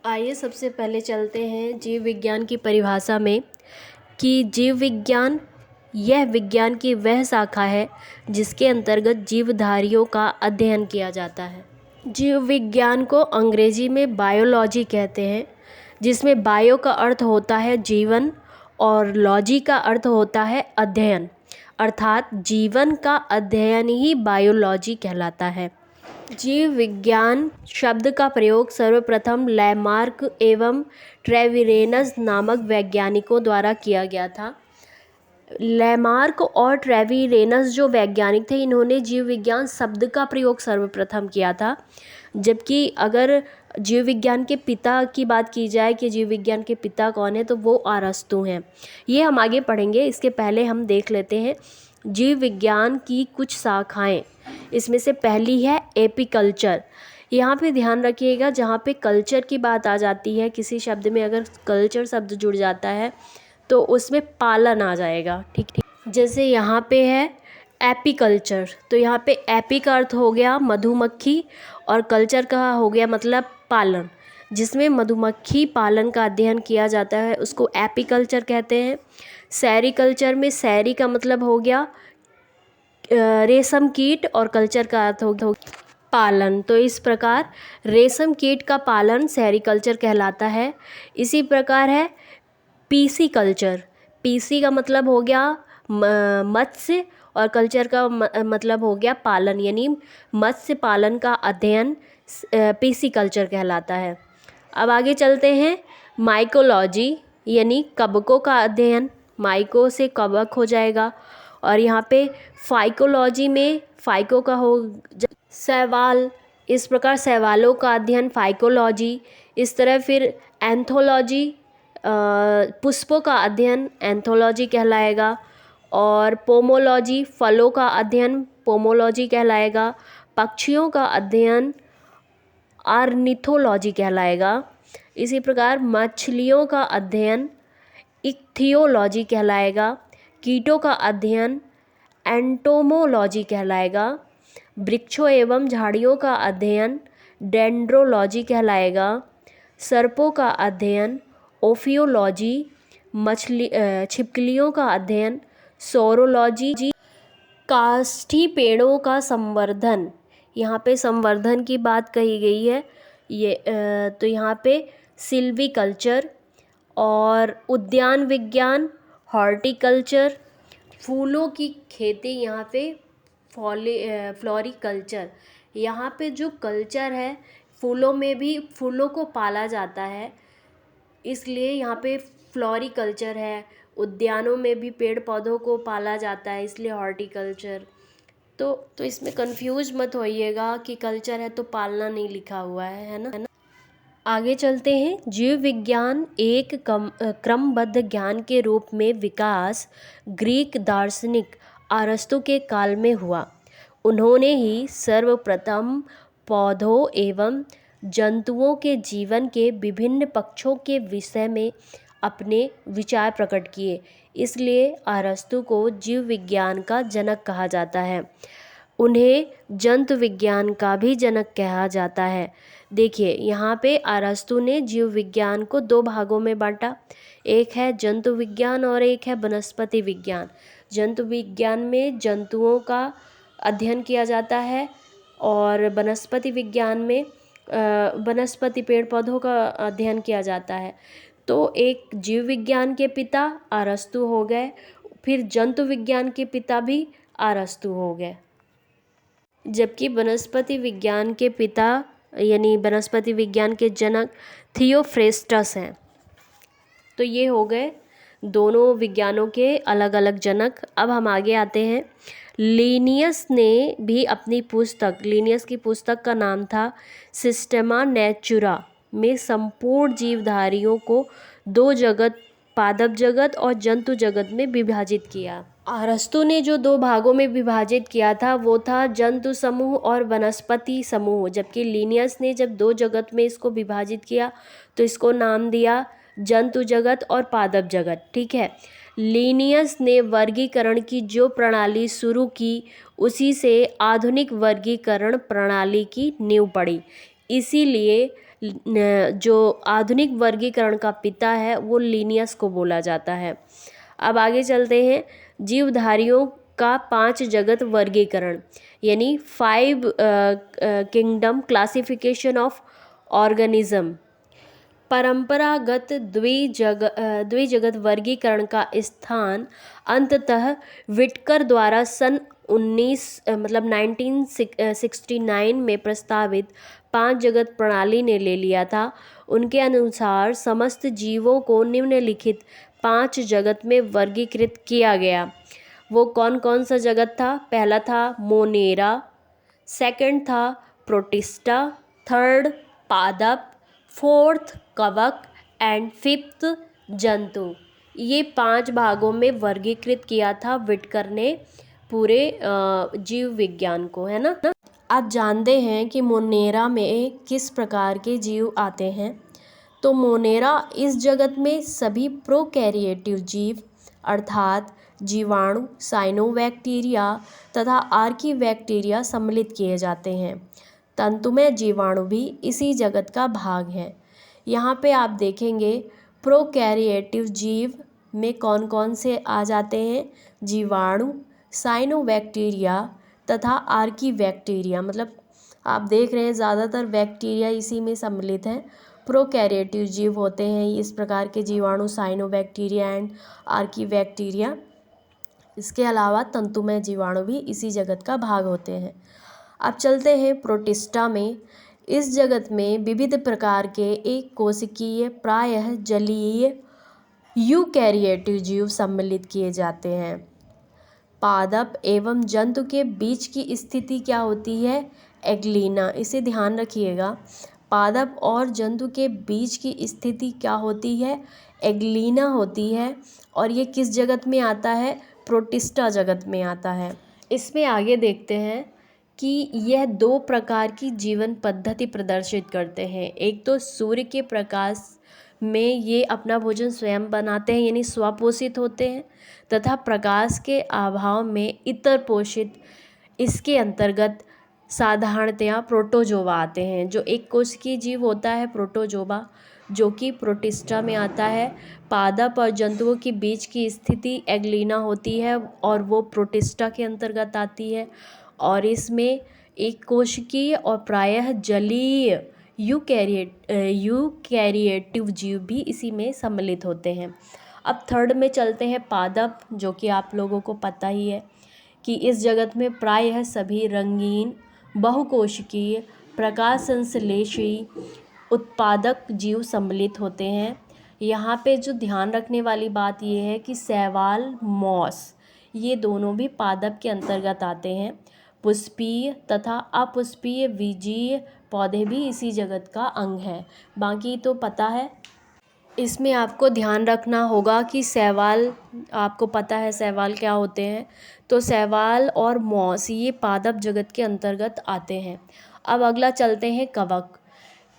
आइए सबसे पहले चलते हैं जीव विज्ञान की परिभाषा में कि जीव विज्ञान यह विज्ञान की वह शाखा है जिसके अंतर्गत जीवधारियों का अध्ययन किया जाता है। जीव विज्ञान को अंग्रेजी में बायोलॉजी कहते हैं, जिसमें बायो का अर्थ होता है जीवन और लॉजी का अर्थ होता है अध्ययन, अर्थात जीवन का अध्ययन ही बायोलॉजी कहलाता है। जीव विज्ञान शब्द का प्रयोग सर्वप्रथम लैमार्क एवं ट्रेविरेनस नामक वैज्ञानिकों द्वारा किया गया था। लैमार्क और ट्रेविरेनस जो वैज्ञानिक थे, इन्होंने जीव विज्ञान शब्द का प्रयोग सर्वप्रथम किया था। जबकि अगर जीव विज्ञान के पिता की बात की जाए कि जीव विज्ञान के पिता कौन है, तो वो अरस्तु हैं। ये हम आगे पढ़ेंगे, इसके पहले हम देख लेते हैं जीव विज्ञान की कुछ शाखाएं। इसमें से पहली है एपीकल्चर। यहाँ पे ध्यान रखिएगा, जहाँ पे कल्चर की बात आ जाती है, किसी शब्द में अगर कल्चर शब्द जुड़ जाता है तो उसमें पालन आ जाएगा। ठीक। जैसे यहाँ पे है एपीकल्चर, तो यहाँ पे एपी का अर्थ हो गया मधुमक्खी और कल्चर का हो गया मतलब पालन। जिसमें मधुमक्खी पालन का अध्ययन किया जाता है उसको एपीकल्चर कहते हैं। सेरीकल्चर में सेरी का मतलब हो गया रेशम कीट और कल्चर का अर्थ हो गया पालन। तो इस प्रकार रेशम कीट का पालन सेरीकल्चर कहलाता है। इसी प्रकार है पीसी कल्चर। पीसी का मतलब हो गया मत्स्य और कल्चर का मतलब हो गया पालन, यानी मत्स्य पालन का अध्ययन पीसी कल्चर कहलाता है। अब आगे चलते हैं माइकोलॉजी, यानी कवकों का अध्ययन। माइको से कवक हो जाएगा। और यहाँ पे फाइकोलॉजी में फाइको का हो शैवाल, इस प्रकार शैवालों का अध्ययन फाइकोलॉजी। इस तरह फिर एंथोलॉजी, पुष्पों का अध्ययन एंथोलॉजी कहलाएगा। और पोमोलॉजी, फलों का अध्ययन पोमोलॉजी कहलाएगा। पक्षियों का अध्ययन ऑर्निथोलॉजी कहलाएगा। इसी प्रकार मछलियों का अध्ययन इक्थियोलॉजी कहलाएगा। कीटों का अध्ययन एंटोमोलॉजी कहलाएगा। वृक्षों एवं झाड़ियों का अध्ययन डेंड्रोलॉजी कहलाएगा। सर्पों का अध्ययन ओफियोलॉजी। छिपकलियों का अध्ययन सोरोलॉजी। काष्ठी पेड़ों का संवर्धन, यहाँ पे संवर्धन की बात कही गई है। तो यहाँ पे सिल्वीकल्चर। और उद्यान विज्ञान हॉर्टिकल्चर। फूलों की खेती यहाँ पे फ्लोरिकल्चर। यहाँ पे जो कल्चर है, फूलों में भी फूलों को पाला जाता है, इसलिए यहाँ पे फ्लोरिकल्चर है। उद्यानों में भी पेड़ पौधों को पाला जाता है, इसलिए हॉर्टिकल्चर। तो इसमें कंफ्यूज मत होइएगा कि कल्चर है तो पालना नहीं लिखा हुआ है ना। आगे चलते हैं। जीव विज्ञान एक क्रमबद्ध ज्ञान के रूप में विकास ग्रीक दार्शनिक अरस्तु के काल में हुआ। उन्होंने ही सर्वप्रथम पौधों एवं जंतुओं के जीवन के विभिन्न पक्षों के विषय में अपने विचार प्रकट किए, इसलिए अरस्तु को जीव विज्ञान का जनक कहा जाता है। उन्हें जंतु विज्ञान का भी जनक कहा जाता है। देखिए, यहाँ पे अरस्तु ने जीव विज्ञान को दो भागों में बांटा, एक है जंतु विज्ञान और एक है वनस्पति विज्ञान। जंतु विज्ञान में जंतुओं का अध्ययन किया जाता है और वनस्पति विज्ञान में वनस्पति पेड़ पौधों का अध्ययन किया जाता है। तो एक जीव विज्ञान के पिता अरस्तु हो गए, फिर जंतु विज्ञान के पिता भी अरस्तु हो गए। जबकि वनस्पति विज्ञान के पिता यानी वनस्पति विज्ञान के जनक थियोफ्रेस्टस हैं। तो ये हो गए दोनों विज्ञानों के अलग अलग जनक। अब हम आगे आते हैं। लिनियस ने भी अपनी पुस्तक, लिनियस की पुस्तक का नाम था सिस्टेमा नेचुरा, में संपूर्ण जीवधारियों को दो जगत, पादप जगत और जंतु जगत में विभाजित किया। अरस्तु ने जो दो भागों में विभाजित किया था वो था जंतु समूह और वनस्पति समूह, जबकि लिनियस ने जब दो जगत में इसको विभाजित किया तो इसको नाम दिया जंतु जगत और पादप जगत। ठीक है। लिनियस ने वर्गीकरण की जो प्रणाली शुरू की उसी से आधुनिक वर्गीकरण प्रणाली की नींव पड़ी। इसीलिए जो आधुनिक वर्गीकरण का पिता है वो लिनियस को बोला जाता है। अब आगे चलते हैं, जीवधारियों का 5 जगत वर्गीकरण यानी 5 किंगडम क्लासिफिकेशन ऑफ ऑर्गेनिज्म। परंपरागत द्विजगत वर्गीकरण का स्थान अंततः विटकर द्वारा सन 1969 में प्रस्तावित 5 जगत प्रणाली ने ले लिया था। उनके अनुसार समस्त जीवों को निम्नलिखित 5 जगत में वर्गीकृत किया गया। वो कौन कौन सा जगत था? पहला था मोनेरा, सेकंड था प्रोटिस्टा, थर्ड पादप, फोर्थ कवक एंड फिफ्थ जंतु। ये 5 भागों में वर्गीकृत किया था विटकर ने पूरे जीव विज्ञान को, है ना। आप जानते हैं कि मोनेरा में किस प्रकार के जीव आते हैं। तो मोनेरा इस जगत में सभी प्रोकैरियोटिक जीव अर्थात जीवाणु, साइनोबैक्टीरिया तथा आर्कीबैक्टीरिया सम्मिलित किए जाते हैं। तंतुमय जीवाणु भी इसी जगत का भाग है। यहाँ पे आप देखेंगे प्रोकैरियोटिक जीव में कौन कौन से आ जाते हैं? जीवाणु, साइनोबैक्टीरिया तथा आर्कीबैक्टीरिया। मतलब आप देख रहे हैं ज़्यादातर बैक्टीरिया इसी में सम्मिलित हैं। प्रोकैरियोटिक जीव होते हैं इस प्रकार के जीवाणु, साइनोबैक्टीरिया एंड आर्कीबैक्टीरिया। इसके अलावा तंतुमय जीवाणु भी इसी जगत का भाग होते हैं। अब चलते हैं प्रोटिस्टा में। इस जगत में विविध प्रकार के एक कोशिकीय प्रायः जलीय यूकैरियोटिक जीव सम्मिलित किए जाते हैं। पादप एवं जंतु के बीच की स्थिति क्या होती है? एग्लीना। इसे ध्यान रखिएगा, पादप और जंतु के बीच की स्थिति क्या होती है? एग्लीना होती है। और ये किस जगत में आता है? प्रोटिस्टा जगत में आता है। इसमें आगे देखते हैं कि यह 2 प्रकार की जीवन पद्धति प्रदर्शित करते हैं। एक तो सूर्य के प्रकाश में ये अपना भोजन स्वयं बनाते हैं यानी स्वपोषित होते हैं, तथा प्रकाश के अभाव में इतर पोषित। इसके अंतर्गत साधारणतया प्रोटोजोआ आते हैं। जो एक कोशिकीय जीव होता है प्रोटोजोआ, जो कि प्रोटिस्टा में आता है। पादप और जंतुओं के बीच की स्थिति एग्लीना होती है और वो प्रोटिस्टा के अंतर्गत आती है। और इसमें एक कोशिकीय और प्रायः जलीय यूकैरियोटिक जीव भी इसी में सम्मिलित होते हैं। अब थर्ड में चलते हैं, पादप, जो कि आप लोगों को पता ही है कि इस जगत में प्रायः सभी रंगीन, बहुकोशिकीय, प्रकाश संश्लेषी, उत्पादक जीव सम्मिलित होते हैं। यहाँ पे जो ध्यान रखने वाली बात ये है कि शैवाल, मॉस, ये दोनों भी पादप के अंतर्गत आते हैं। पुष्पीय तथा अपुष्पीय बीजीय पौधे भी इसी जगत का अंग है। बाकी तो पता है। इसमें आपको ध्यान रखना होगा कि शैवाल, आपको पता है शैवाल क्या होते हैं। तो शैवाल और मॉस ये पादप जगत के अंतर्गत आते हैं। अब अगला चलते हैं, कवक।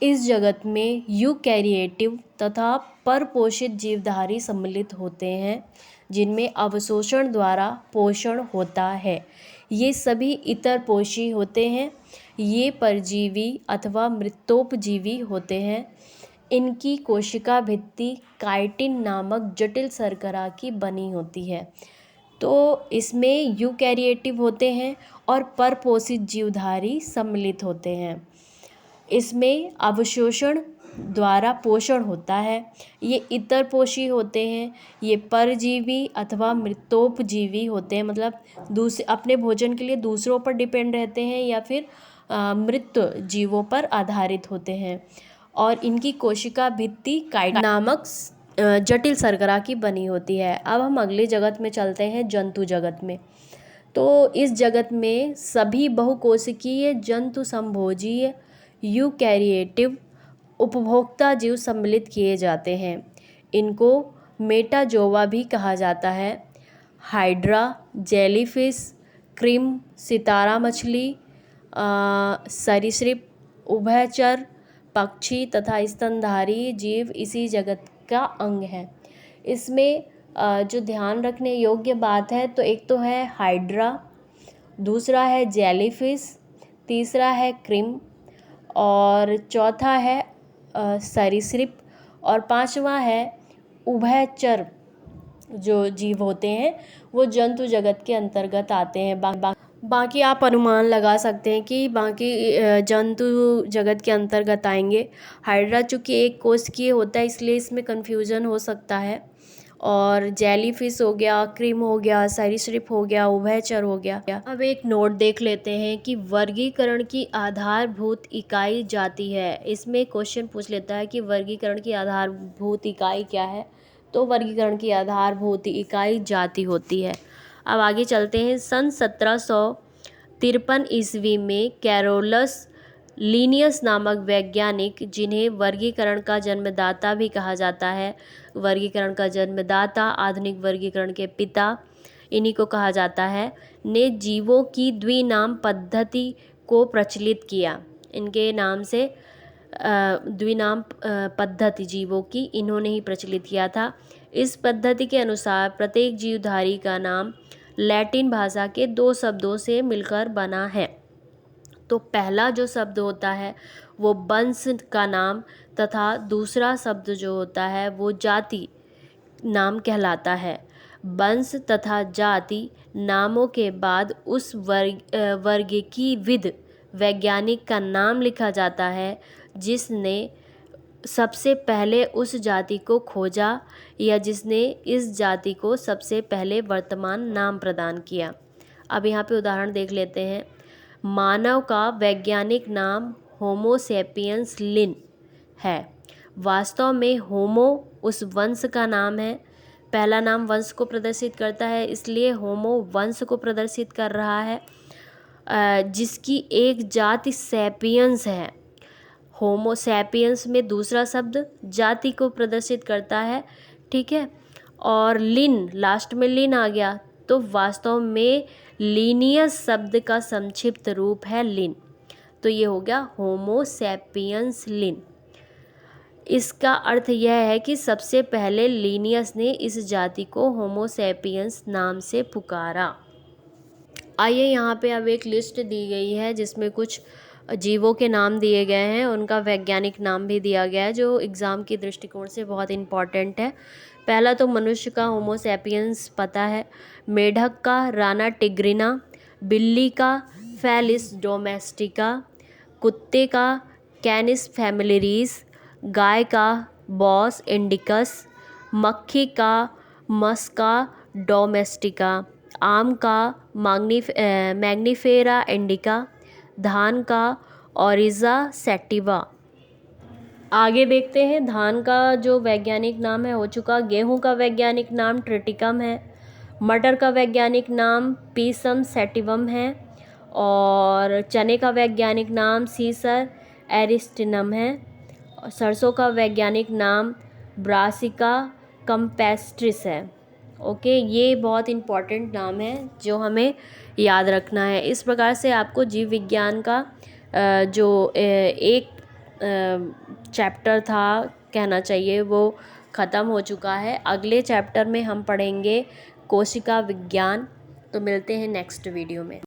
इस जगत में यूकैरियोटिक तथा परपोषित जीवधारी सम्मिलित होते हैं, जिनमें अवशोषण द्वारा पोषण होता है। ये सभी इतरपोषी होते हैं। ये परजीवी अथवा मृतोपजीवी होते हैं। इनकी कोशिका भित्ति काइटिन नामक जटिल शर्करा की बनी होती है। तो इसमें यूकैरियोटिक होते हैं और परपोषित जीवधारी सम्मिलित होते हैं। इसमें अवशोषण द्वारा पोषण होता है। ये इतरपोषी होते हैं। ये परजीवी अथवा मृतोपजीवी होते हैं, मतलब अपने भोजन के लिए दूसरों पर डिपेंड रहते हैं या फिर मृत जीवों पर आधारित होते हैं। और इनकी कोशिका भित्ति काइटिन नामक जटिल शर्करा की बनी होती है। अब हम अगले जगत में चलते हैं, जंतु जगत में। तो इस जगत में सभी बहुकोशिकीय जंतु संभोजीय यूकैरियोटिक उपभोक्ता जीव सम्मिलित किए जाते हैं। इनको मेटाजोआ भी कहा जाता है। हाइड्रा, जेलीफिश, क्रीम, सितारा मछली, सरीसृप, उभयचर पक्षी तथा स्तनधारी जीव इसी जगत का अंग है। इसमें जो ध्यान रखने योग्य बात है, तो एक तो है हाइड्रा, दूसरा है जेलीफिश, तीसरा है क्रीम और चौथा है सरीसृप, और पांचवा है उभयचर जो जीव होते हैं वो जंतु जगत के अंतर्गत आते हैं। बाकी आप अनुमान लगा सकते हैं कि बाकी जंतु जगत के अंतर्गत आएंगे। हाइड्रा चूँकि एक कोशिकीय होता है इसलिए इसमें कन्फ्यूजन हो सकता है। और जेलीफिश हो गया, क्रीम हो गया, सरीसृप हो गया, उभयचर हो गया। अब एक नोट देख लेते हैं कि वर्गीकरण की आधारभूत इकाई जाति है। इसमें क्वेश्चन पूछ लेता है कि वर्गीकरण की आधारभूत इकाई क्या है, तो वर्गीकरण की आधारभूत इकाई जाति होती है। अब आगे चलते हैं। सन 1753 ईस्वी में कैरोलस लीनियस नामक वैज्ञानिक, जिन्हें वर्गीकरण का जन्मदाता भी कहा जाता है, वर्गीकरण का जन्मदाता, आधुनिक वर्गीकरण के पिता, इन्हीं को कहा जाता है, ने जीवों की द्विनाम पद्धति को प्रचलित किया। इनके नाम से द्विनाम पद्धति जीवों की इन्होंने ही प्रचलित किया था। इस पद्धति के अनुसार प्रत्येक जीवधारी का नाम लैटिन भाषा के 2 शब्दों से मिलकर बना है। तो पहला जो शब्द होता है वो वंश का नाम तथा दूसरा शब्द जो होता है वो जाति नाम कहलाता है। वंश तथा जाति नामों के बाद उस वर्ग की विद वैज्ञानिक का नाम लिखा जाता है जिसने सबसे पहले उस जाति को खोजा या जिसने इस जाति को सबसे पहले वर्तमान नाम प्रदान किया। अब यहाँ पे उदाहरण देख लेते हैं। मानव का वैज्ञानिक नाम होमो सैपियंस लिन है। वास्तव में होमो उस वंश का नाम है। पहला नाम वंश को प्रदर्शित करता है, इसलिए होमो वंश को प्रदर्शित कर रहा है, जिसकी एक जाति सैपियंस है। होमो सैपियंस में दूसरा शब्द जाति को प्रदर्शित करता है, ठीक है। और लिन, लास्ट में लिन आ गया, तो वास्तव में लीनियस शब्द का संक्षिप्त रूप है लिन। तो ये हो गया होमो सैपियंस लिन। इसका अर्थ यह है कि सबसे पहले लीनियस ने इस जाति को होमो सैपियंस नाम से पुकारा। आइए यहाँ पे अब एक लिस्ट दी गई है जिसमें कुछ जीवों के नाम दिए गए हैं, उनका वैज्ञानिक नाम भी दिया गया है जो एग्ज़ाम के दृष्टिकोण से बहुत इम्पॉर्टेंट है। पहला तो मनुष्य का होमो सैपियंस पता है, मेढक का राना टिग्रिना, बिल्ली का फेलिस डोमेस्टिका, कुत्ते का कैनिस फैमिलिरीज, गाय का बॉस इंडिकस, मक्खी का मस्का डोमेस्टिका, आम का मैग्नीफेरा इंडिका, धान का ओरिजा सैटिवा। आगे देखते हैं। धान का जो वैज्ञानिक नाम है हो चुका। गेहूं का वैज्ञानिक नाम ट्रिटिकम है। मटर का वैज्ञानिक नाम पीसम सैटिवम है। और चने का वैज्ञानिक नाम सीसर एरिस्टिनम है। और सरसों का वैज्ञानिक नाम ब्रासिका कंपेस्ट्रिस है। ओके, ये बहुत इम्पॉर्टेंट नाम है जो हमें याद रखना है। इस प्रकार से आपको जीव विज्ञान का जो एक चैप्टर था कहना चाहिए वो ख़त्म हो चुका है। अगले चैप्टर में हम पढ़ेंगे कोशिका विज्ञान। तो मिलते हैं नेक्स्ट वीडियो में।